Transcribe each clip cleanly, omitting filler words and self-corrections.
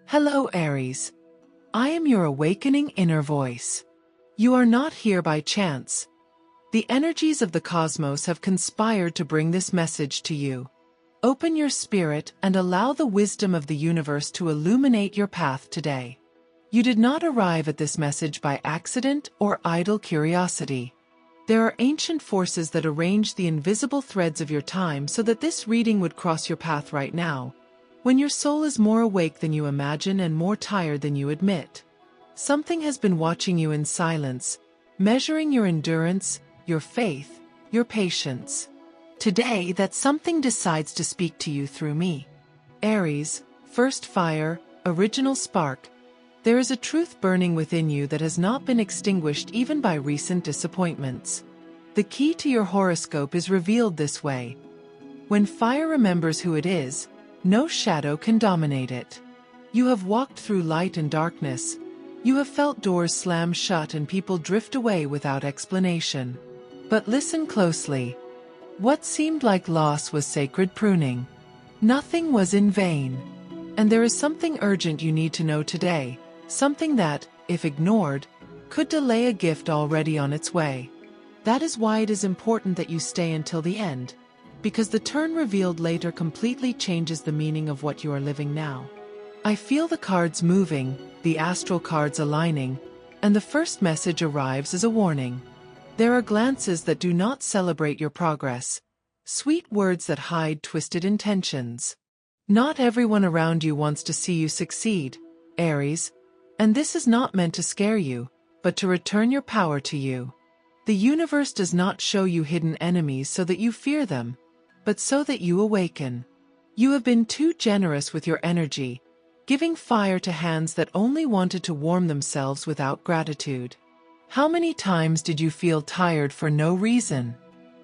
Hello, Aries. I am your awakening inner voice. You are not here by chance. The energies of the cosmos have conspired to bring this message to you. Open your spirit and allow the wisdom of the universe to illuminate your path today. You did not arrive at this message by accident or idle curiosity. There are ancient forces that arrange the invisible threads of your time so that this reading would cross your path right now, when your soul is more awake than you imagine and more tired than you admit. Something has been watching you in silence, measuring your endurance, your faith, your patience. Today, that something decides to speak to you through me. Aries, first fire, original spark. There is a truth burning within you that has not been extinguished even by recent disappointments. The key to your horoscope is revealed this way. When fire remembers who it is, no shadow can dominate it. You have walked through light and darkness. You have felt doors slam shut and people drift away without explanation. But listen closely. What seemed like loss was sacred pruning. Nothing was in vain. And there is something urgent you need to know today, something that, if ignored, could delay a gift already on its way. That is why it is important that you stay until the end, because the turn revealed later completely changes the meaning of what you are living now. I feel the cards moving, the astral cards aligning, and the first message arrives as a warning. There are glances that do not celebrate your progress, sweet words that hide twisted intentions. Not everyone around you wants to see you succeed, Aries, and this is not meant to scare you, but to return your power to you. The universe does not show you hidden enemies so that you fear them, but so that you awaken. You have been too generous with your energy, giving fire to hands that only wanted to warm themselves without gratitude. How many times did you feel tired for no reason?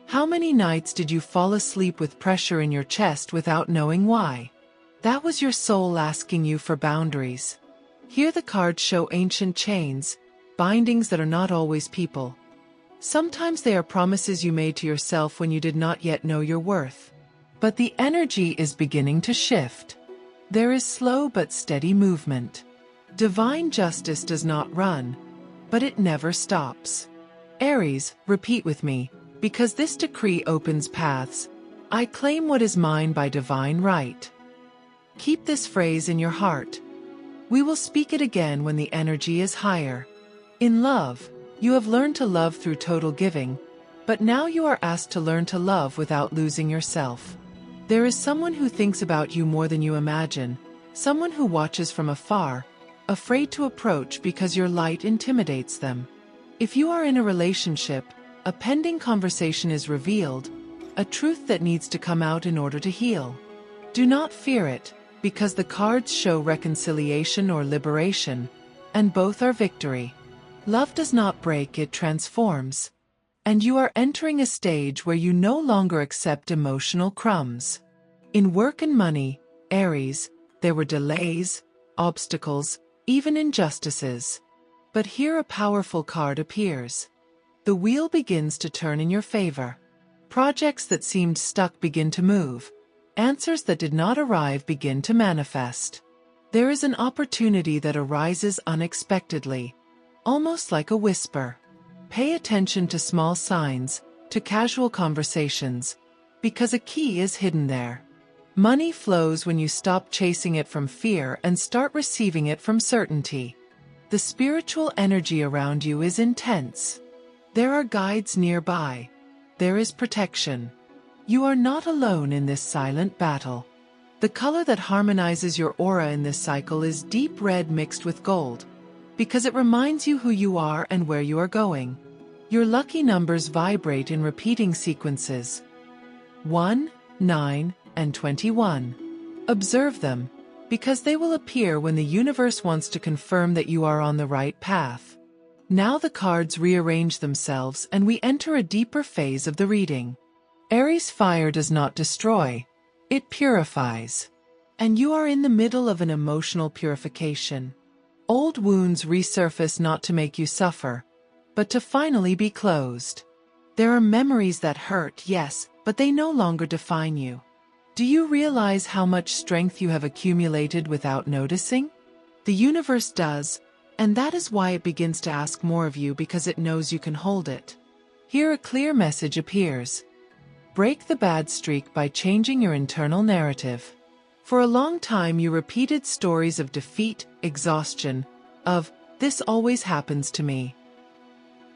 How many nights did you fall asleep with pressure in your chest without knowing why? That was your soul asking you for boundaries. Here the cards show ancient chains, bindings that are not always people. Sometimes they are promises you made to yourself when you did not yet know your worth. But the energy is beginning to shift. There is slow but steady movement. Divine justice does not run, but it never stops. Aries, repeat with me, because this decree opens paths. I claim what is mine by divine right. Keep this phrase in your heart. We will speak it again when the energy is higher. In love, you have learned to love through total giving, but now you are asked to learn to love without losing yourself. There is someone who thinks about you more than you imagine, someone who watches from afar, afraid to approach because your light intimidates them. If you are in a relationship, a pending conversation is revealed, a truth that needs to come out in order to heal. Do not fear it, because the cards show reconciliation or liberation, and both are victory. Love does not break, it transforms. And you are entering a stage where you no longer accept emotional crumbs. In work and money, Aries, there were delays, obstacles, even injustices. But here a powerful card appears. The wheel begins to turn in your favor. Projects that seemed stuck begin to move. Answers that did not arrive begin to manifest. There is an opportunity that arises unexpectedly, almost like a whisper. Pay attention to small signs, to casual conversations, because a key is hidden there. Money flows when you stop chasing it from fear and start receiving it from certainty. The spiritual energy around you is intense. There are guides nearby. There is protection. You are not alone in this silent battle. The color that harmonizes your aura in this cycle is deep red mixed with gold, because it reminds you who you are and where you are going. Your lucky numbers vibrate in repeating sequences. 1, 9, and 21. Observe them, because they will appear when the universe wants to confirm that you are on the right path. Now the cards rearrange themselves and we enter a deeper phase of the reading. Aries fire does not destroy, it purifies. And you are in the middle of an emotional purification. Old wounds resurface not to make you suffer, but to finally be closed. There are memories that hurt, yes, but they no longer define you. Do you realize how much strength you have accumulated without noticing? The universe does, and that is why it begins to ask more of you because it knows you can hold it. Here a clear message appears. Break the bad streak by changing your internal narrative. For a long time you repeated stories of defeat, exhaustion, of, "This always happens to me."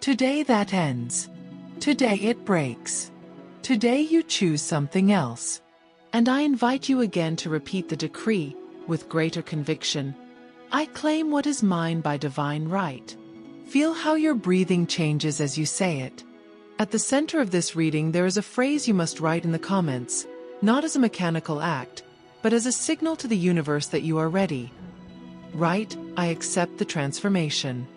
Today that ends. Today it breaks. Today you choose something else. And I invite you again to repeat the decree, with greater conviction. I claim what is mine by divine right. Feel how your breathing changes as you say it. At the center of this reading there is a phrase you must write in the comments, not as a mechanical act, but as a signal to the universe that you are ready. Write, "I accept the transformation."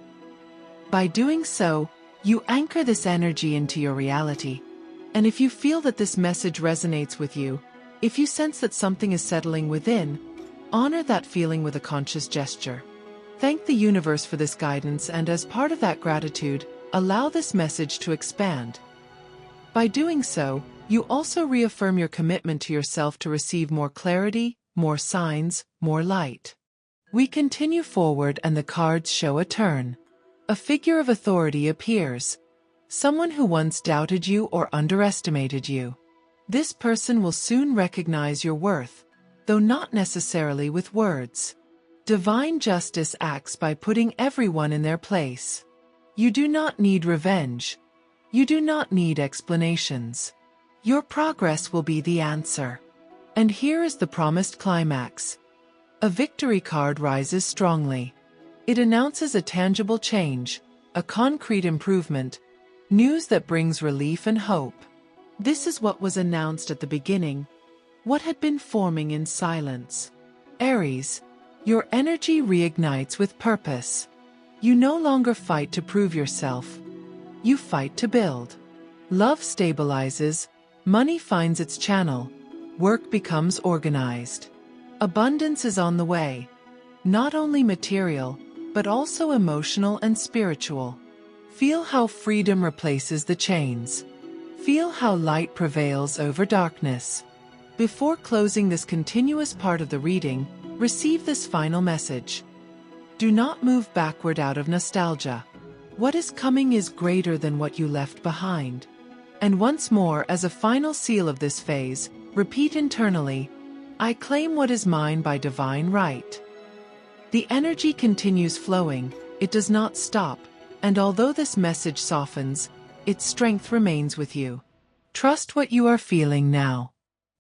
By doing so, you anchor this energy into your reality. And if you feel that this message resonates with you, if you sense that something is settling within, honor that feeling with a conscious gesture. Thank the universe for this guidance, and as part of that gratitude, allow this message to expand. By doing so, you also reaffirm your commitment to yourself to receive more clarity, more signs, more light. We continue forward and the cards show a turn. A figure of authority appears. Someone who once doubted you or underestimated you. This person will soon recognize your worth, though not necessarily with words. Divine justice acts by putting everyone in their place. You do not need revenge. You do not need explanations. Your progress will be the answer. And here is the promised climax. A victory card rises strongly. It announces a tangible change, a concrete improvement, news that brings relief and hope. This is what was announced at the beginning, what had been forming in silence. Aries, your energy reignites with purpose. You no longer fight to prove yourself. You fight to build. Love stabilizes, money finds its channel, work becomes organized. Abundance is on the way, not only material, but also emotional and spiritual. Feel how freedom replaces the chains. Feel how light prevails over darkness. Before closing this continuous part of the reading, receive this final message. Do not move backward out of nostalgia. What is coming is greater than what you left behind. And once more, as a final seal of this phase, repeat internally, I claim what is mine by divine right. The energy continues flowing, it does not stop. And although this message softens, its strength remains with you. Trust what you are feeling now.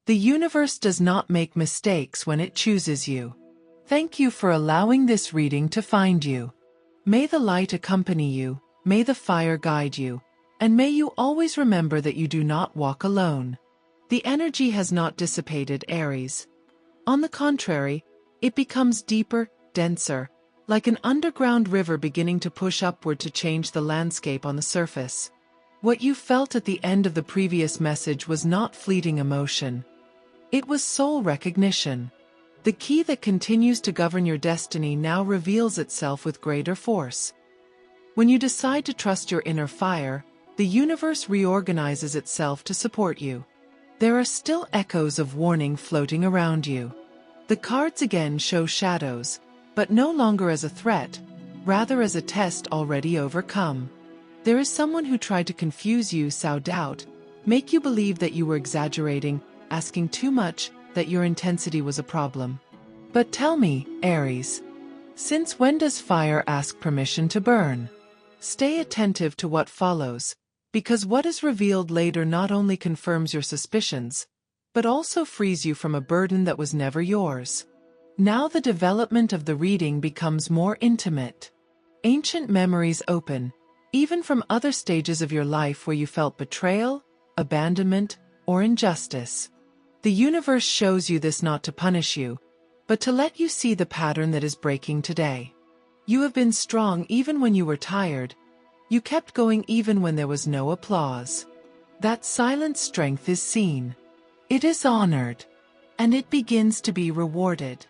The universe does not make mistakes when it chooses you. Thank you for allowing this reading to find you. May the light accompany you, may the fire guide you, and may you always remember that you do not walk alone. The energy has not dissipated, Aries. On the contrary, it becomes deeper, denser, like an underground river beginning to push upward to change the landscape on the surface. What you felt at the end of the previous message was not fleeting emotion. It was soul recognition. The key that continues to govern your destiny now reveals itself with greater force. When you decide to trust your inner fire, the universe reorganizes itself to support you. There are still echoes of warning floating around you. The cards again show shadows, but no longer as a threat, rather as a test already overcome. There is someone who tried to confuse you, sow doubt, make you believe that you were exaggerating, asking too much, that your intensity was a problem. But tell me, Aries, since when does fire ask permission to burn? Stay attentive to what follows, because what is revealed later not only confirms your suspicions, but also frees you from a burden that was never yours. Now the development of the reading becomes more intimate. Ancient memories open, even from other stages of your life where you felt betrayal, abandonment, or injustice. The universe shows you this not to punish you, but to let you see the pattern that is breaking today. You have been strong even when you were tired. You kept going even when there was no applause. That silent strength is seen. It is honored. And it begins to be rewarded.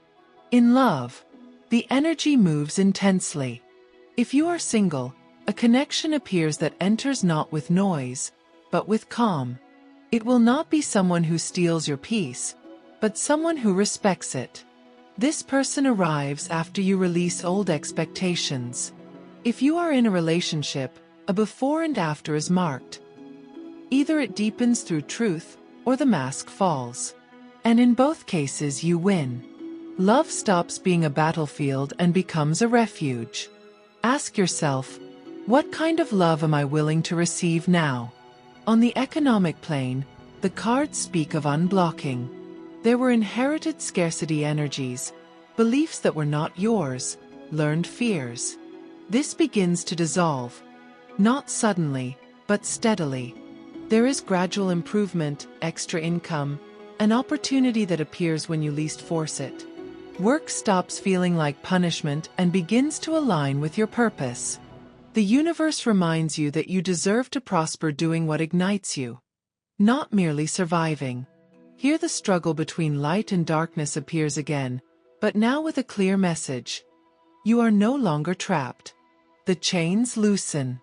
In love, the energy moves intensely. If you are single, a connection appears that enters not with noise, but with calm. It will not be someone who steals your peace, but someone who respects it. This person arrives after you release old expectations. If you are in a relationship, a before and after is marked. Either it deepens through truth, or the mask falls. And in both cases you win. Love stops being a battlefield and becomes a refuge. Ask yourself, what kind of love am I willing to receive now? On the economic plane, the cards speak of unblocking. There were inherited scarcity energies, beliefs that were not yours, learned fears. This begins to dissolve. Not suddenly, but steadily. There is gradual improvement, extra income, an opportunity that appears when you least force it. Work stops feeling like punishment and begins to align with your purpose. The universe reminds you that you deserve to prosper doing what ignites you, not merely surviving. Here the struggle between light and darkness appears again, but now with a clear message. You are no longer trapped. The chains loosen.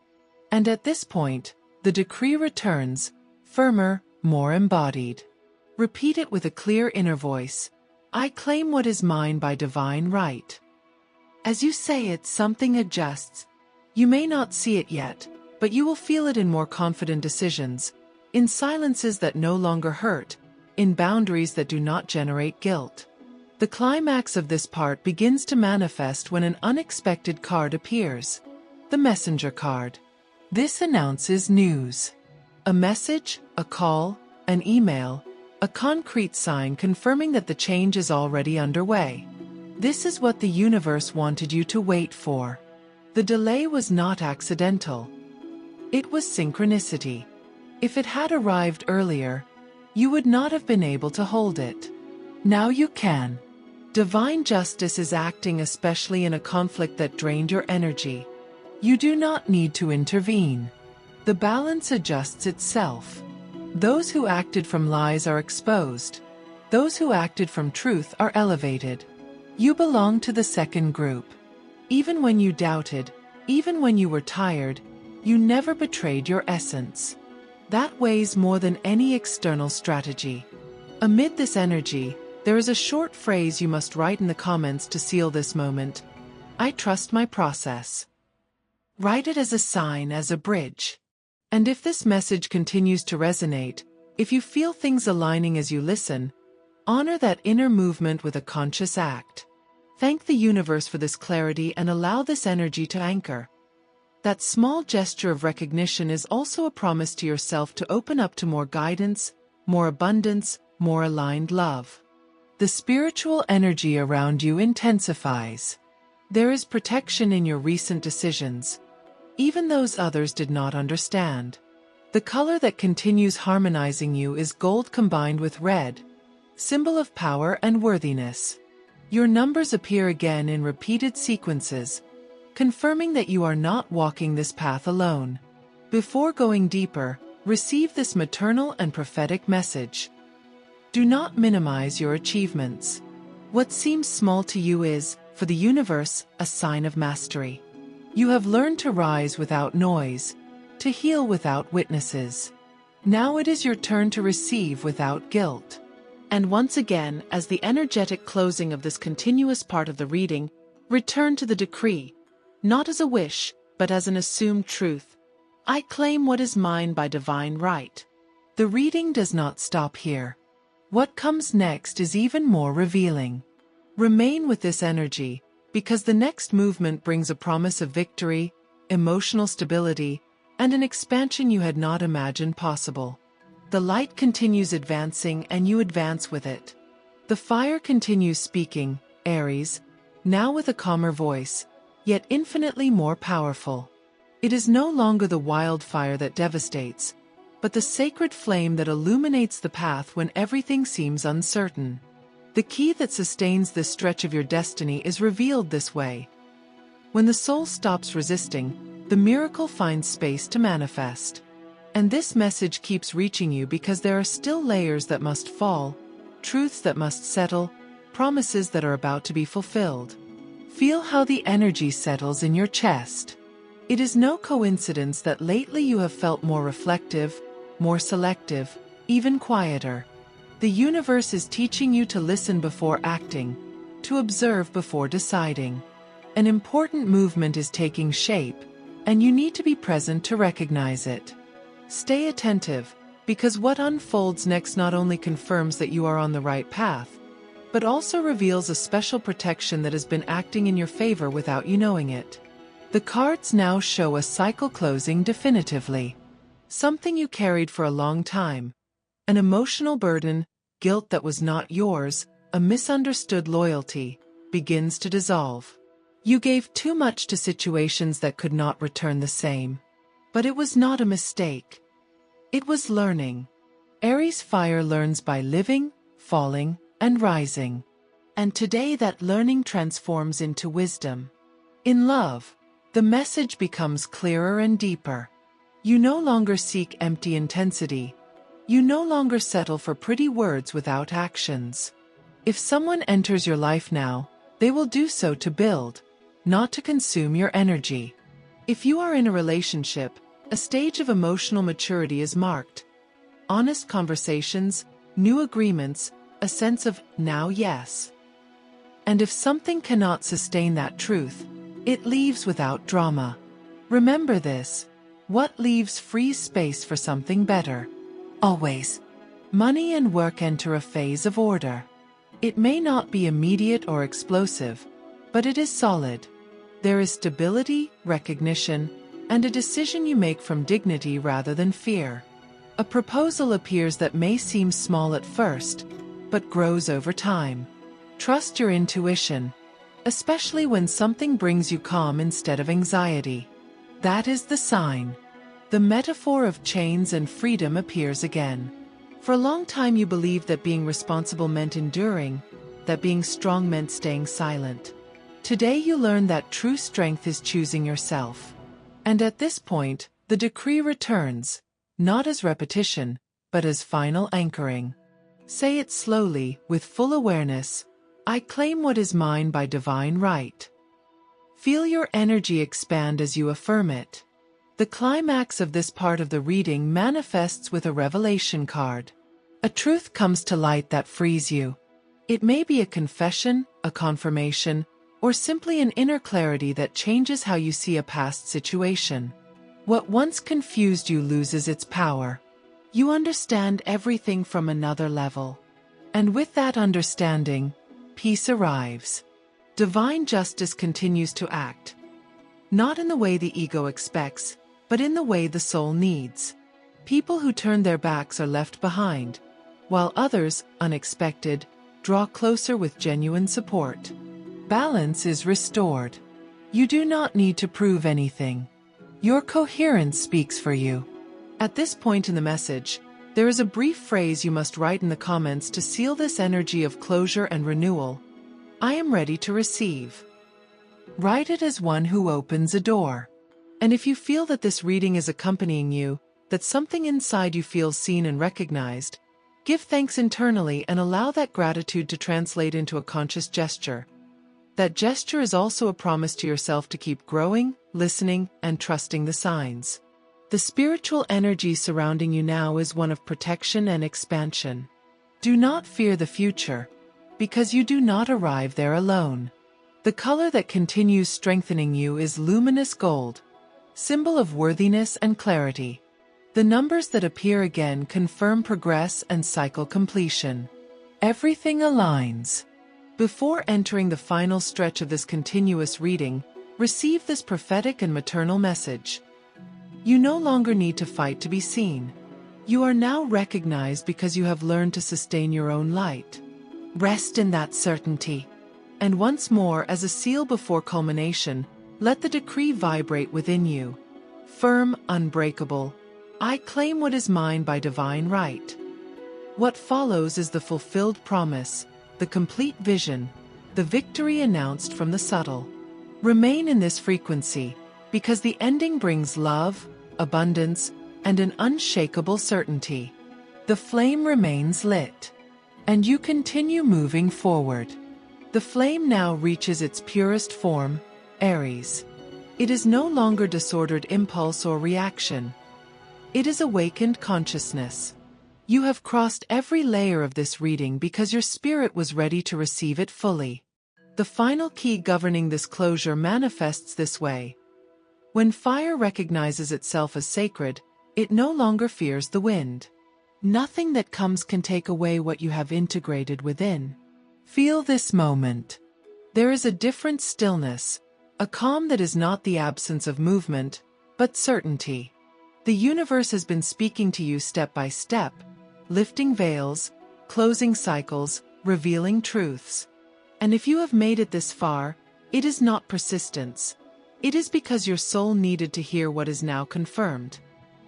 And at this point, the decree returns, firmer, more embodied. Repeat it with a clear inner voice. I claim what is mine by divine right. As you say it, something adjusts. You may not see it yet, but you will feel it in more confident decisions, in silences that no longer hurt, in boundaries that do not generate guilt. The climax of this part begins to manifest when an unexpected card appears. The messenger card. This announces news. A message, a call, an email, a concrete sign confirming that the change is already underway. This is what the universe wanted you to wait for. The delay was not accidental. It was synchronicity. If it had arrived earlier, you would not have been able to hold it. Now you can. Divine justice is acting especially in a conflict that drained your energy. You do not need to intervene. The balance adjusts itself. Those who acted from lies are exposed. Those who acted from truth are elevated. You belong to the second group. Even when you doubted, even when you were tired, you never betrayed your essence. That weighs more than any external strategy. Amid this energy, there is a short phrase you must write in the comments to seal this moment. I trust my process. Write it as a sign, as a bridge. And if this message continues to resonate, if you feel things aligning as you listen, honor that inner movement with a conscious act. Thank the universe for this clarity and allow this energy to anchor. That small gesture of recognition is also a promise to yourself to open up to more guidance, more abundance, more aligned love. The spiritual energy around you intensifies. There is protection in your recent decisions, even those others did not understand. The color that continues harmonizing you is gold combined with red, symbol of power and worthiness. Your numbers appear again in repeated sequences, confirming that you are not walking this path alone. Before going deeper, receive this maternal and prophetic message. Do not minimize your achievements. What seems small to you is, for the universe, a sign of mastery. You have learned to rise without noise, to heal without witnesses. Now it is your turn to receive without guilt. And once again, as the energetic closing of this continuous part of the reading, return to the decree, not as a wish, but as an assumed truth. I claim what is mine by divine right. The reading does not stop here. What comes next is even more revealing. Remain with this energy, because the next movement brings a promise of victory, emotional stability, and an expansion you had not imagined possible. The light continues advancing and you advance with it. The fire continues speaking, Aries, now with a calmer voice, yet infinitely more powerful. It is no longer the wildfire that devastates, but the sacred flame that illuminates the path when everything seems uncertain. The key that sustains this stretch of your destiny is revealed this way. When the soul stops resisting, the miracle finds space to manifest. And this message keeps reaching you because there are still layers that must fall, truths that must settle, promises that are about to be fulfilled. Feel how the energy settles in your chest. It is no coincidence that lately you have felt more reflective, more selective, even quieter. The universe is teaching you to listen before acting, to observe before deciding. An important movement is taking shape, and you need to be present to recognize it. Stay attentive, because what unfolds next not only confirms that you are on the right path, but also reveals a special protection that has been acting in your favor without you knowing it. The cards now show a cycle closing definitively. Something you carried for a long time. An emotional burden, guilt that was not yours, a misunderstood loyalty, begins to dissolve. You gave too much to situations that could not return the same. But it was not a mistake. It was learning. Aries fire learns by living, falling, and rising. And today that learning transforms into wisdom. In love, the message becomes clearer and deeper. You no longer seek empty intensity. You no longer settle for pretty words without actions. If someone enters your life now, they will do so to build, not to consume your energy. If you are in a relationship, a stage of emotional maturity is marked. Honest conversations, new agreements, a sense of now yes. And if something cannot sustain that truth, it leaves without drama. Remember this: what leaves free space for something better. Always. Money and work enter a phase of order. It may not be immediate or explosive, but it is solid. There is stability, recognition, and a decision you make from dignity rather than fear. A proposal appears that may seem small at first, but grows over time. Trust your intuition, especially when something brings you calm instead of anxiety. That is the sign. The metaphor of chains and freedom appears again. For a long time you believed that being responsible meant enduring, that being strong meant staying silent. Today you learn that true strength is choosing yourself. And at this point, the decree returns, not as repetition, but as final anchoring. Say it slowly, with full awareness: I claim what is mine by divine right. Feel your energy expand as you affirm it. The climax of this part of the reading manifests with a revelation card. A truth comes to light that frees you. It may be a confession, a confirmation, or simply an inner clarity that changes how you see a past situation. What once confused you loses its power. You understand everything from another level. And with that understanding, peace arrives. Divine justice continues to act. Not in the way the ego expects, but in the way the soul needs. People who turn their backs are left behind, while others, unexpected, draw closer with genuine support. Balance is restored. You do not need to prove anything. Your coherence speaks for you. At this point in the message, there is a brief phrase you must write in the comments to seal this energy of closure and renewal. I am ready to receive. Write it as one who opens a door. And if you feel that this reading is accompanying you, that something inside you feels seen and recognized, give thanks internally and allow that gratitude to translate into a conscious gesture. That gesture is also a promise to yourself to keep growing, listening, and trusting the signs. The spiritual energy surrounding you now is one of protection and expansion. Do not fear the future, because you do not arrive there alone. The color that continues strengthening you is luminous gold, symbol of worthiness and clarity. The numbers that appear again confirm progress and cycle completion. Everything aligns. Before entering the final stretch of this continuous reading, receive this prophetic and maternal message. You no longer need to fight to be seen. You are now recognized because you have learned to sustain your own light. Rest in that certainty. And once more, as a seal before culmination, let the decree vibrate within you. Firm, unbreakable. I claim what is mine by divine right. What follows is the fulfilled promise, the complete vision, the victory announced from the subtle. Remain in this frequency, because the ending brings love, abundance, and an unshakable certainty. The flame remains lit, and you continue moving forward. The flame now reaches its purest form, Aries. It is no longer disordered impulse or reaction. It is awakened consciousness. You have crossed every layer of this reading because your spirit was ready to receive it fully. The final key governing this closure manifests this way. When fire recognizes itself as sacred, it no longer fears the wind. Nothing that comes can take away what you have integrated within. Feel this moment. There is a different stillness, a calm that is not the absence of movement, but certainty. The universe has been speaking to you step by step, lifting veils, closing cycles, revealing truths. And if you have made it this far, it is not persistence. It is because your soul needed to hear what is now confirmed.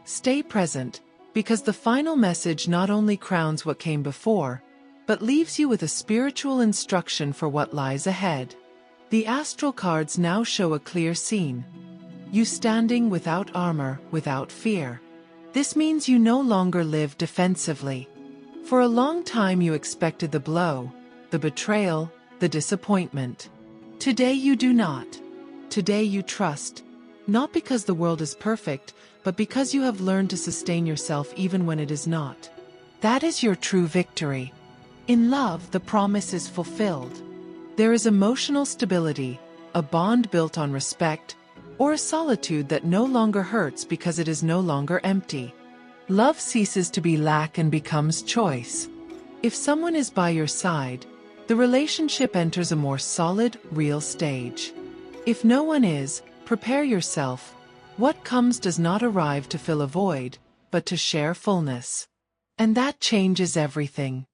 Stay present, because the final message not only crowns what came before, but leaves you with a spiritual instruction for what lies ahead. The astral cards now show a clear scene. You standing without armor, without fear. This means you no longer live defensively. For a long time you expected the blow, the betrayal, the disappointment. Today you do not. Today you trust, not because the world is perfect, but because you have learned to sustain yourself even when it is not. That is your true victory. In love, the promise is fulfilled. There is emotional stability, a bond built on respect, or a solitude that no longer hurts because it is no longer empty. Love ceases to be lack and becomes choice. If someone is by your side, the relationship enters a more solid, real stage. If no one is, prepare yourself. What comes does not arrive to fill a void, but to share fullness. And that changes everything.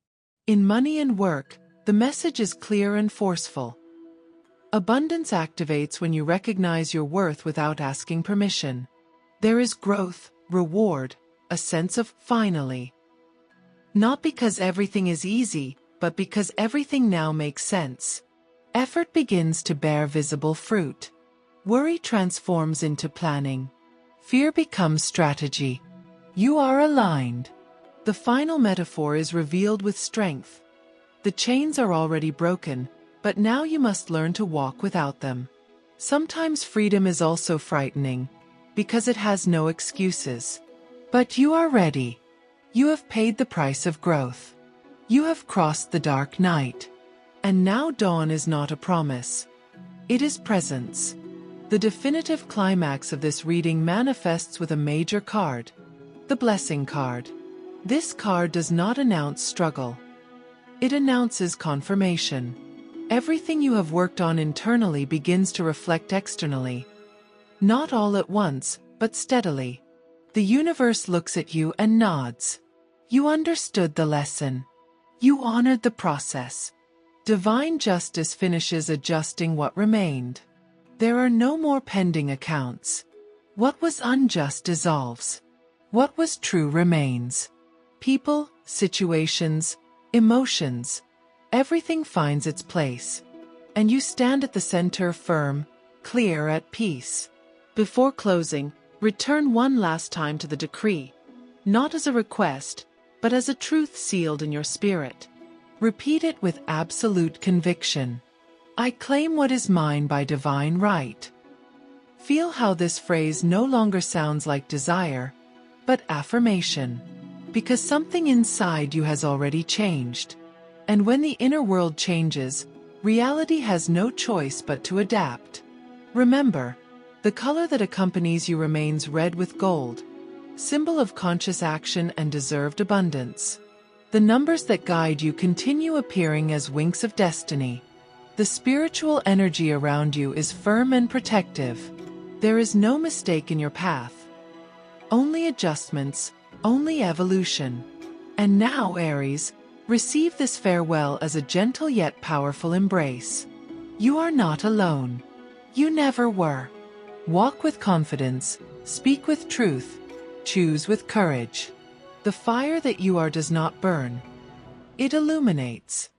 In money and work, the message is clear and forceful. Abundance activates when you recognize your worth without asking permission. There is growth, reward, a sense of finally. Not because everything is easy, but because everything now makes sense. Effort begins to bear visible fruit. Worry transforms into planning. Fear becomes strategy. You are aligned. The final metaphor is revealed with strength. The chains are already broken, but now you must learn to walk without them. Sometimes freedom is also frightening, because it has no excuses. But you are ready. You have paid the price of growth. You have crossed the dark night. And now dawn is not a promise. It is presence. The definitive climax of this reading manifests with a major card, the blessing card. This card does not announce struggle. It announces confirmation. Everything you have worked on internally begins to reflect externally. Not all at once, but steadily. The universe looks at you and nods. You understood the lesson. You honored the process. Divine justice finishes adjusting what remained. There are no more pending accounts. What was unjust dissolves. What was true remains. People, situations, emotions, everything finds its place. And you stand at the center firm, clear, at peace. Before closing, return one last time to the decree, not as a request, but as a truth sealed in your spirit. Repeat it with absolute conviction. I claim what is mine by divine right. Feel how this phrase no longer sounds like desire, but affirmation. Because something inside you has already changed. And when the inner world changes, reality has no choice but to adapt. Remember, the color that accompanies you remains red with gold, symbol of conscious action and deserved abundance. The numbers that guide you continue appearing as winks of destiny. The spiritual energy around you is firm and protective. There is no mistake in your path. Only adjustments, only evolution. And now, Aries, receive this farewell as a gentle yet powerful embrace. You are not alone. You never were. Walk with confidence, speak with truth, choose with courage. The fire that you are does not burn. It illuminates.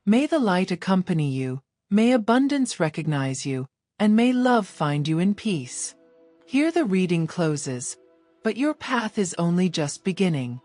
May the light accompany you, may abundance recognize you, and may love find you in peace. Here the reading closes, but your path is only just beginning.